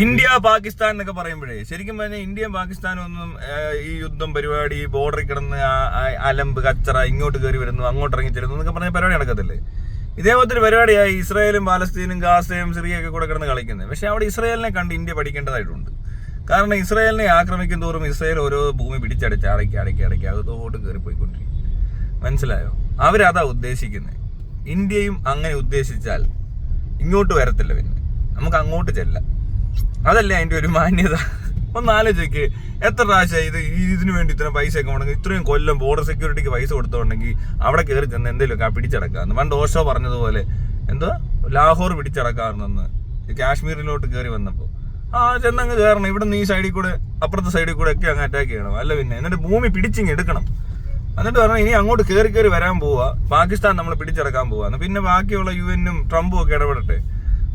India Pakistan എന്നൊക്കെ പറയുമ്പോഴേ ശരിക്കും പറഞ്ഞാൽ ഇന്ത്യയും പാകിസ്ഥാനും ഒന്നും ഈ യുദ്ധം പരിപാടി ബോർഡറിൽ കിടന്ന് അലമ്പ് കച്ചറ ഇങ്ങോട്ട് കയറി വരുന്നു അങ്ങോട്ട് ഇറങ്ങി ചെല്ലുന്നു എന്നൊക്കെ പറഞ്ഞ പരിപാടി നടക്കത്തില്ലേ. ഇതേപോലത്തെ ഒരു പരിപാടിയായി ഇസ്രായേലും പാലസ്തീനും ഗാസയും സിറിയൊക്കെ കൂടെ കിടന്ന് കളിക്കുന്നത്. പക്ഷെ അവിടെ ഇസ്രായേലിനെ കണ്ട് ഇന്ത്യ പഠിക്കേണ്ടതായിട്ടുണ്ട്. കാരണം ഇസ്രായേലിനെ ആക്രമിക്കും തോറും ഇസ്രായേൽ ഓരോ ഭൂമി പിടിച്ചടച്ച് അടക്കി അകത്തോട്ട് കയറിപ്പോയിക്കൊണ്ടിരിക്കും. മനസ്സിലായോ? അവരതാ ഉദ്ദേശിക്കുന്നത്. ഇന്ത്യയും അങ്ങനെ ഉദ്ദേശിച്ചാൽ ഇങ്ങോട്ട് വരത്തില്ല, പിന്നെ നമുക്ക് അങ്ങോട്ട് ചെല്ലാം. അതല്ലേ അതിൻ്റെ ഒരു മാന്യത. ഒന്ന് ആലോചിക്ക്, എത്ര പ്രാവശ്യം ഇതിനു വേണ്ടി ഇത്രയും പൈസയൊക്കെ ഉണ്ടെങ്കിൽ ഇത്രയും കൊല്ലം ബോർഡർ സെക്യൂരിറ്റിക്ക് പൈസ കൊടുത്തോണ്ടെങ്കിൽ അവിടെ കയറി ചെന്ന് എന്തെങ്കിലുമൊക്കെ പിടിച്ചടക്കാമെന്ന്. പണ്ട് ഓഷോ പറഞ്ഞതുപോലെ എന്തോ ലാഹോർ പിടിച്ചടക്കാമെന്ന് കാശ്മീരിലോട്ട് കയറി വന്നപ്പോൾ ചെന്നങ്ങ് കയറണം. ഇവിടെ നിന്ന് ഈ സൈഡിൽ കൂടെ അപ്പുറത്തെ സൈഡിൽ കൂടെ ഒക്കെ അങ്ങ് അറ്റാക്ക് ചെയ്യണം. അല്ല പിന്നെ എന്നിട്ട് ഭൂമി പിടിച്ചിങ്ങ് എടുക്കണം. എന്നിട്ട് പറഞ്ഞാൽ ഇനി അങ്ങോട്ട് കയറി വരാൻ പോവാ, പാകിസ്ഥാൻ നമ്മളെ പിടിച്ചടക്കാൻ പോവാന്ന്. പിന്നെ ബാക്കിയുള്ള UN-ഉം ട്രംപും ഒക്കെ ഇടപെടട്ടെ,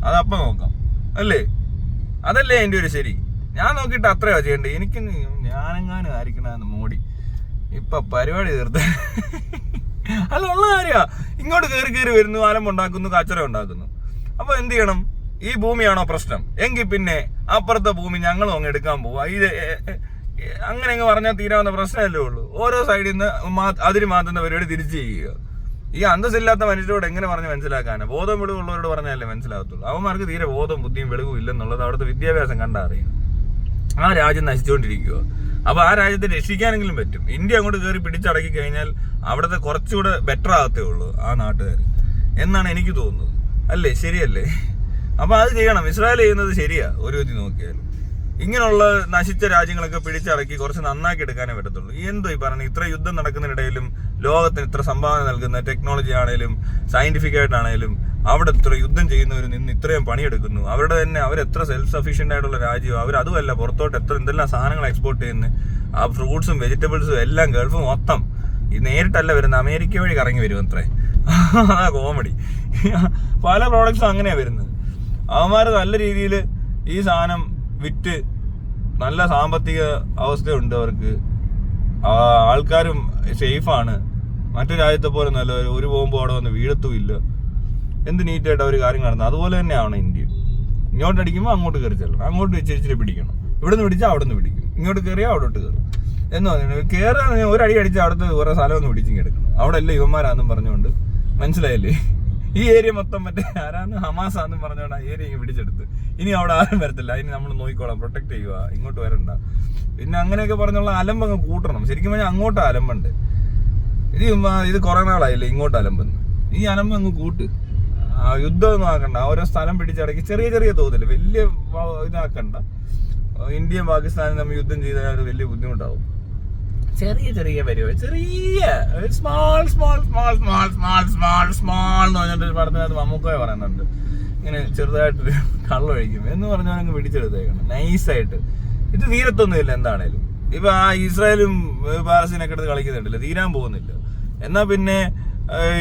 അതപ്പം നോക്കാം. അല്ലേ? അതല്ലേ എൻ്റെ ഒരു ശരി. ഞാൻ നോക്കിയിട്ട് അത്രയാ ചെയ്യണ്ടേ. എനിക്ക് ഞാനെങ്ങാനും ആയിരിക്കണമെന്ന് മോഡി ഇപ്പൊ പരിപാടി തീർത്ത. അല്ല, ഉള്ള കാര്യമാ. ഇങ്ങോട്ട് കയറി വരുന്നു, അലമ്പുണ്ടാക്കുന്നു, കച്ചറ ഉണ്ടാക്കുന്നു. അപ്പൊ എന്ത് ചെയ്യണം? ഈ ഭൂമിയാണോ പ്രശ്നം എങ്കിൽ പിന്നെ അപ്പുറത്തെ ഭൂമി ഞങ്ങളും അങ്ങ് എടുക്കാൻ പോവാ. ഇത് അങ്ങനെ അങ്ങ് പറഞ്ഞാൽ തീരാവുന്ന പ്രശ്നമല്ലേ ഉള്ളൂ. ഓരോ സൈഡിൽ നിന്ന് അതിന് മാറ്റുന്ന പരിപാടി തിരിച്ചു ചെയ്യുക. ഈ അന്തസ്സില്ലാത്ത മനുഷ്യരോട് എങ്ങനെ പറഞ്ഞ് മനസ്സിലാക്കാനാണ്? ബോധം വെളിവുള്ളവരോട് പറഞ്ഞാലേ മനസ്സിലാകത്തുള്ളൂ. അവന്മാർക്ക് തീരെ ബോധം ബുദ്ധിയും വെളിവും ഇല്ലെന്നുള്ളത് അവിടുത്തെ വിദ്യാഭ്യാസം കണ്ടറിയും. ആ രാജ്യം നശിച്ചുകൊണ്ടിരിക്കുക. അപ്പൊ ആ രാജ്യത്തെ രക്ഷിക്കാനെങ്കിലും പറ്റും. ഇന്ത്യ അങ്ങോട്ട് കയറി പിടിച്ചടക്കി കഴിഞ്ഞാൽ അവിടുത്തെ കുറച്ചുകൂടെ ബെറ്റർ ആകത്തേ ഉള്ളൂ ആ നാട്ടുകാർ എന്നാണ് എനിക്ക് തോന്നുന്നത്. അല്ലേ? ശരിയല്ലേ? അപ്പൊ അത് ചെയ്യണം. ഇസ്രായേൽ ചെയ്യുന്നത് ശരിയാ ഒരു വിധി നോക്കിയാൽ. ഇങ്ങനെയുള്ള നശിച്ച രാജ്യങ്ങളൊക്കെ പിടിച്ചടക്കി കുറച്ച് നന്നാക്കി എടുക്കാനേ പറ്റത്തുള്ളൂ. എന്തോ ഈ പറഞ്ഞ ഇത്ര യുദ്ധം നടക്കുന്നതിനിടയിലും ലോകത്തിന് ഇത്ര സംഭാവന നൽകുന്ന ടെക്നോളജി ആണേലും സയന്റിഫിക് ആയിട്ടാണേലും അവിടെ ഇത്ര യുദ്ധം ചെയ്യുന്നവർ നിന്ന് ഇത്രയും പണിയെടുക്കുന്നു. അവരുടെ തന്നെ അവരെത്ര സെൽഫ് സഫീഷ്യന്റ് ആയിട്ടുള്ള രാജ്യം. അതുമല്ല പുറത്തോട്ട് എന്തെല്ലാം സാധനങ്ങൾ എക്സ്പോർട്ട് ചെയ്യുന്നത്. ആ ഫ്രൂട്ട്സും വെജിറ്റബിൾസും എല്ലാം ഗൾഫ് മൊത്തം ഈ നേരിട്ടല്ല വരുന്നത്, അമേരിക്ക വഴി കറങ്ങി വരും അത്രേ. അതാ കോമഡി. പല പ്രോഡക്ട്സും അങ്ങനെയാ വരുന്നത്. അവന്മാർ നല്ല രീതിയിൽ ഈ സാധനം വിറ്റ് നല്ല സാമ്പത്തിക അവസ്ഥയുണ്ട് അവർക്ക്. ആൾക്കാരും സേഫാണ്. മറ്റു രാജ്യത്തെ പോലെ നല്ല ഒരു ബോംബ് അവിടെ വന്ന് വീഴത്തുമില്ല. എന്ത് നീറ്റായിട്ട് അവർ കാര്യങ്ങൾ നടന്നത്. അതുപോലെ തന്നെയാണ് ഇന്ത്യ. ഇങ്ങോട്ട് അടിക്കുമ്പോൾ അങ്ങോട്ട് കയറി ചെല്ലണം, അങ്ങോട്ട് ഇച്ചിരി പിടിക്കണം. ഇവിടെ നിന്ന് പിടിച്ചാൽ അവിടെ നിന്ന് പിടിക്കും, ഇങ്ങോട്ട് കയറിയാൽ അവിടോട്ട് കയറും എന്ന് പറഞ്ഞു. കയറാൻ ഒരടി അടിച്ചാൽ അവിടുത്തെ വേറെ സ്ഥലം ഒന്ന് പിടിച്ചിങ്ങെടുക്കണം. അവിടെ അല്ലേ ഇവന്മാരാന്നും പറഞ്ഞുകൊണ്ട്. മനസ്സിലായില്ലേ? ഈ ഏരിയ മൊത്തം മറ്റേ ആരാന്ന് ഹമാസാന്നും പറഞ്ഞോണ്ട് ആ ഏരിയ പിടിച്ചെടുത്ത് ഇനി അവിടെ ആരും വരത്തില്ല. അതിന് നമ്മൾ നോക്കിക്കോളാം, പ്രൊട്ടക്ട് ചെയ്യുക, ഇങ്ങോട്ട് വരണ്ട. പിന്നെ അങ്ങനെയൊക്കെ പറഞ്ഞുള്ള അലമ്പങ്ങ് കൂട്ടണം. ശരിക്കും പറഞ്ഞാൽ അങ്ങോട്ട് അലമ്പുണ്ട്. ഇത് കുറെ നാളായില്ലേ ഇങ്ങോട്ട് അലമ്പെന്ന്. ഈ അലമ്പങ്ങ് കൂട്ട്. യുദ്ധമൊന്നും ആക്കണ്ട. ഓരോ സ്ഥലം പിടിച്ചടക്കി ചെറിയ തോതിൽ വലിയ ഇതാക്കണ്ട. ഇന്ത്യയും പാകിസ്ഥാനും തമ്മിൽ യുദ്ധം ചെയ്താൽ വലിയ ബുദ്ധിമുട്ടാവും. ചെറിയ പരിപാടി, സ്മാൾ എന്ന് പറഞ്ഞിട്ട് പറഞ്ഞതിനകത്ത് മമ്മൂക്കയെ പറയുന്നുണ്ട്. ഇങ്ങനെ ചെറുതായിട്ട് കള്ളൊഴിക്കും എന്ന് പറഞ്ഞാൽ അങ്ങ് പിടിച്ചെടുത്തേക്കണം നൈസായിട്ട്. ഇത് തീരത്തൊന്നുമില്ല എന്താണേലും. ഇപ്പൊ ആ ഇസ്രായേലും പാലസ്തീനൊക്കെ എടുത്ത് കളിക്കുന്നുണ്ടല്ലോ, തീരാൻ പോകുന്നില്ല. എന്നാ പിന്നെ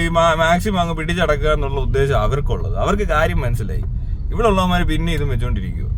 ഈ മാക്സിമം അങ്ങ് പിടിച്ചടക്കുക എന്നുള്ള ഉദ്ദേശം അവർക്കുള്ളത്. അവർക്ക് കാര്യം മനസ്സിലായി. ഇവിടെ ഉള്ളവന്മാർ പിന്നെ ഇതും വെച്ചോണ്ടിരിക്കുക.